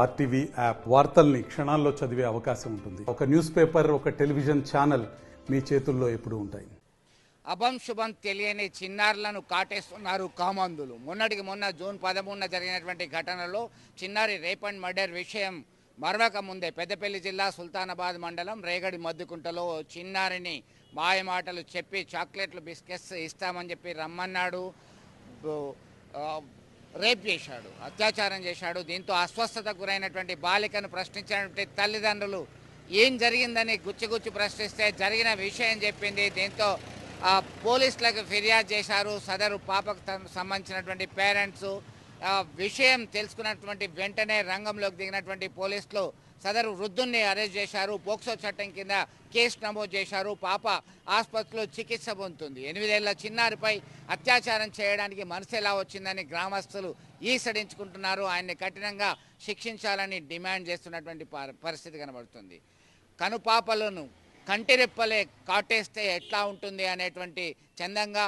RTV app వార్తల్ని క్షణాల్లో చదివే అవకాశం ఉంటుంది. ఒక న్యూస్ పేపర్, ఒక టెలివిజన్ ఛానల్ మీ చేతుల్లో ఎప్పుడూ ఉంటాయి. అభం శుభం తెలియని చిన్నారులను కాటేస్తున్నారు కామాంధులు. మొన్నటికి మొన్న జూన్ 13న జరిగినటువంటి ఘటనలో చిన్నారి రేప్ అండ్ మర్డర్ విషయం మరవక ముందే పెద్దపల్లి జిల్లా సుల్తానాబాద్ మండలం రేగడి మద్దుకుంటలో చిన్నారిని మాయమాటలు చెప్పి చాక్లెట్లు బిస్కెట్స్ ఇస్తామని చెప్పి రమ్మన్నాడు, రేప్ చేశాడు, అత్యాచారం చేశాడు. దీంతో అస్వస్థతకు గురైనటువంటి బాలికను ప్రశ్నించినటువంటి తల్లిదండ్రులు ఏం జరిగిందని గుచ్చి ప్రశ్నిస్తే జరిగిన విషయం చెప్పింది. దీంతో పోలీసులకు ఫిర్యాదు చేశారు. సదరు పాపకు సంబంధించినటువంటి పేరెంట్స్ విషయం తెలుసుకున్నటువంటి వెంటనే రంగంలోకి దిగినటువంటి పోలీసులు సదరు వృద్ధుల్ని అరెస్ట్ చేశారు. పోక్సో చట్టం కింద కేసు నమోదు చేశారు. పాప ఆసుపత్రిలో చికిత్స పొందుతుంది. 8 ఏళ్ల చిన్నారిపై అత్యాచారం చేయడానికి మనసు ఎలా వచ్చిందని గ్రామస్తులు ఈసడించుకుంటున్నారు. ఆయన్ని కఠినంగా శిక్షించాలని డిమాండ్ చేస్తున్నటువంటి పరిస్థితి కనబడుతుంది. కనుపాపలను కంటిరెప్పలే కాటేస్తే ఎట్లా ఉంటుంది అనేటువంటి చందంగా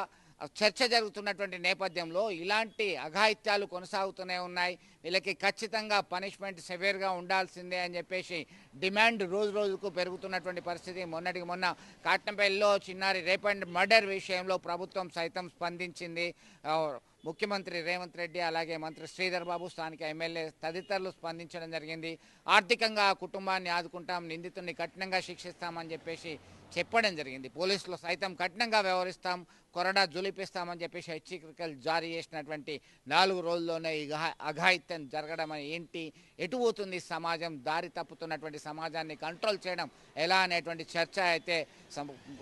చర్చ జరుగుతున్నటువంటి నేపథ్యంలో ఇలాంటి అఘాయిత్యాలు కొనసాగుతూనే ఉన్నాయి. వీళ్ళకి ఖచ్చితంగా పనిష్మెంట్ సెవేర్గా ఉండాల్సిందే అని చెప్పేసి డిమాండ్ రోజు రోజుకు పెరుగుతున్నటువంటి పరిస్థితి. మొన్నటికి మొన్న కాటంపల్లిలో చిన్నారి రేప్ అండ్ మర్డర్ విషయంలో ప్రభుత్వం సైతం స్పందించింది. ముఖ్యమంత్రి రేవంత్ రెడ్డి, అలాగే మంత్రి శ్రీధర్ బాబు, స్థానిక ఎమ్మెల్యే తదితరులు స్పందించడం జరిగింది. ఆర్థికంగా ఆ కుటుంబాన్ని ఆదుకుంటాం, నిందితుడిని కఠినంగా శిక్షిస్తామని చెప్పేసి చెప్పడం జరిగింది. పోలీసులు సైతం కఠినంగా వ్యవహరిస్తాం, కొరడా జులిపిస్తామని చెప్పేసి హెచ్చరికలు జారీ చేసినటువంటి 4 రోజుల్లోనే ఈ అఘాయిత్యం జరగడం ఏంటి, ఎటు పోతుంది సమాజం, దారి తప్పుతున్నటువంటి సమాజాన్ని కంట్రోల్ చేయడం ఎలా అనేటువంటి చర్చ అయితే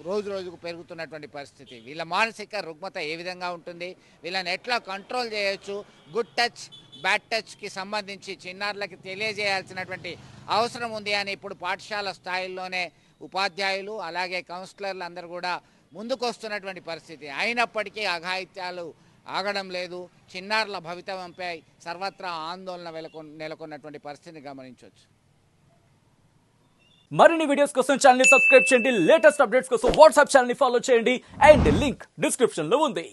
రోజు రోజుకు పెరుగుతున్నటువంటి పరిస్థితి. వీళ్ళ మానసిక రుగ్మత ఏ విధంగా ఉంటుంది, వీళ్ళని ఎట్లా కంట్రోల్ చేయొచ్చు, గుడ్ టచ్ బ్యాడ్ టచ్కి సంబంధించి చిన్నారులకి తెలియజేయాల్సినటువంటి అవసరం ఉంది అని ఇప్పుడు పాఠశాల స్థాయిల్లోనే ఉపాధ్యాయులు అలాగే కౌన్సిలర్లు అందరూ కూడా ముందుకు వస్తున్నటువంటి పరిస్థితి. అయినప్పటికీ అఘాయిత్యాలు ఆగడం లేదు. చిన్నారుల భవితవ్యంపై సర్వత్రా ఆందోళన నెలకొన్నటువంటి పరిస్థితిని గమనించవచ్చు. మరిన్ని వీడియోస్ కోసం ఛానల్ ని సబ్స్క్రైబ్ చేయండి. లేటెస్ట్ అప్డేట్స్ కోసం వాట్సాప్ ఛానల్ ని ఫాలో చేయండి. అండ్ లింక్ డిస్క్రిప్షన్ లో ఉంది.